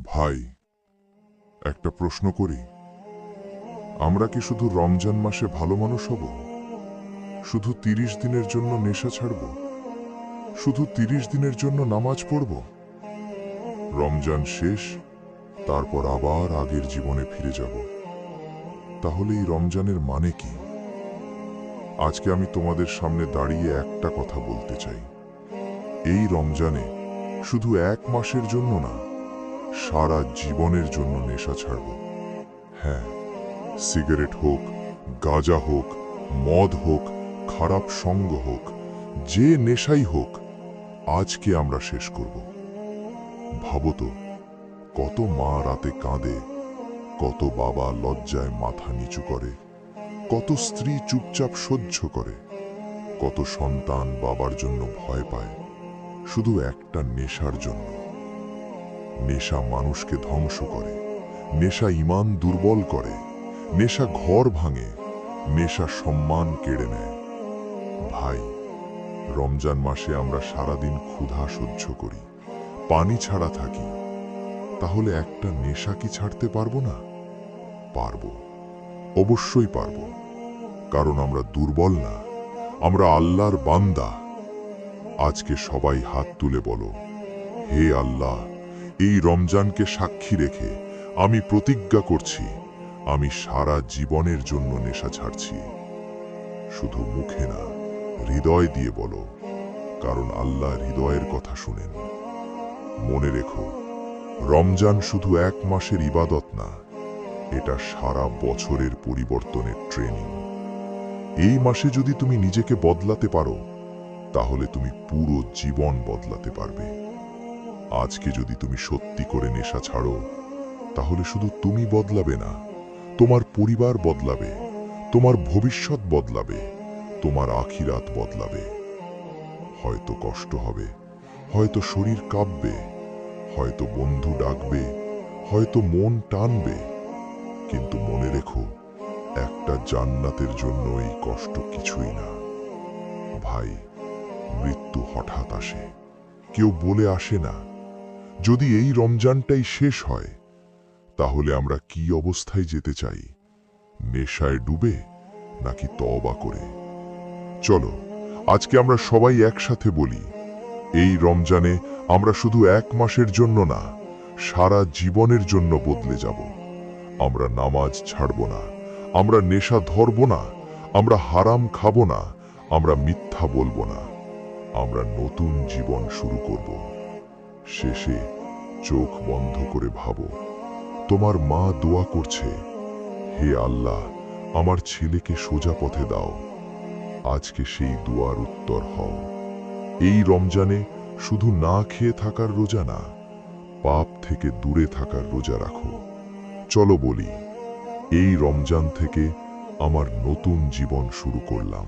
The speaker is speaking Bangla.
ভাই, একটা প্রশ্ন করি। আমরা কি শুধু রমজান মাসে ভালো মানুষ হব? শুধু ৩০ দিনের জন্য নেশা ছাড়ব? শুধু ৩০ দিনের জন্য নামাজ পড়ব? রমজান শেষ, তারপর আবার আগের জীবনে ফিরে যাব। তাহলে এই রমজানের মানে কি? আজকে আমি তোমাদের সামনে দাঁড়িয়ে একটা কথা বলতে চাই। এই রমজানে শুধু ১ মাসের জন্য না, সারা জীবনের জন্য নেশা ছাড়ব। হ্যাঁ, সিগারেট হোক, গাঁজা হোক, মদ হোক, খারাপ সঙ্গ হোক, যে নেশাই হোক, আজকে আমরা শেষ করব। ভাবো তো, কত মা রাতে কাঁদে, কত বাবা লজ্জায় মাথা নিচু করে, কত স্ত্রী চুপচাপ সহ্য করে, কত সন্তান বাবার জন্য ভয় পায়, শুধু একটা নেশার জন্য। নেশা মানুষকে ধ্বংস করে, নেশা ঈমান দুর্বল করে, নেশা ঘর ভাঙে, নেশা সম্মান কেড়ে নেয়। ভাই, রমজান মাসে আমরা সারাদিন ক্ষুধা সহ্য করি, পানি ছাড়া থাকি, তাহলে একটা নেশা কি ছাড়তে পারবো না? পারবো, অবশ্যই পারবো। কারণ আমরা দুর্বল না, আমরা আল্লাহর বান্দা। আজকে সবাই হাত তুলে বলো, হে আল্লাহ, এই রমজানকে সাক্ষী রেখে আমি প্রতিজ্ঞা করছি, আমি সারা জীবনের জন্য নেশা ছাড়ছি। শুধু মুখে না, হৃদয় দিয়ে বলো, কারণ আল্লাহ হৃদয়ের কথা শুনেন। মনে রেখো, রমজান শুধু ১ মাসের ইবাদত না, এটা সারা বছরের পরিবর্তনের ট্রেনিং। এই মাসে যদি তুমি নিজেকে বদলাতে পারো, তাহলে তুমি পুরো জীবন বদলাতে পারবে। আজকে যদি তুমি সত্যি করে নেশা ছাড়ো, তাহলে শুধু তুমি বদলাবে না, তোমার পরিবার বদলাবে, তোমার ভবিষ্যৎ বদলাবে, তোমার আখিরাত বদলাবে। হয়তো কষ্ট হবে, হয়তো শরীর কাঁপবে, হয়তো বন্ধু ডাকবে, হয়তো মন টানবে, কিন্তু মনে রেখো, একটা জান্নাতের জন্য এই কষ্ট কিছুই না। ভাই, মৃত্যু হঠাৎ আসে, কেউ বলে আসে না। যদি এই রমজানটাই শেষ হয়, তাহলে আমরা কি অবস্থায় যেতে চাই? নেশায় ডুবে নাকি তওবা করে? চলো, আজকে আমরা সবাই একসাথে বলি, এই রমজানে আমরা শুধু ১ মাসের জন্য না, সারা জীবনের জন্য বদলে যাব। আমরা নামাজ ছাড়ব না, আমরা নেশা ধরব না, আমরা হারাম খাব না, আমরা মিথ্যা বলবো না, আমরা নতুন জীবন শুরু করব। শেষে চোখ বন্ধ করে ভাবো, তোমার মা দোয়া করছে, হে আল্লাহ, আমার ছেলেকে সোজা পথে দাও। আজকে সেই দোয়ার উত্তর হও। এই রমজানে শুধু না খেয়ে থাকার রোজা না, পাপ থেকে দূরে থাকার রোজা রাখো। চলো বলি, এই রমজান থেকে আমার নতুন জীবন শুরু করলাম।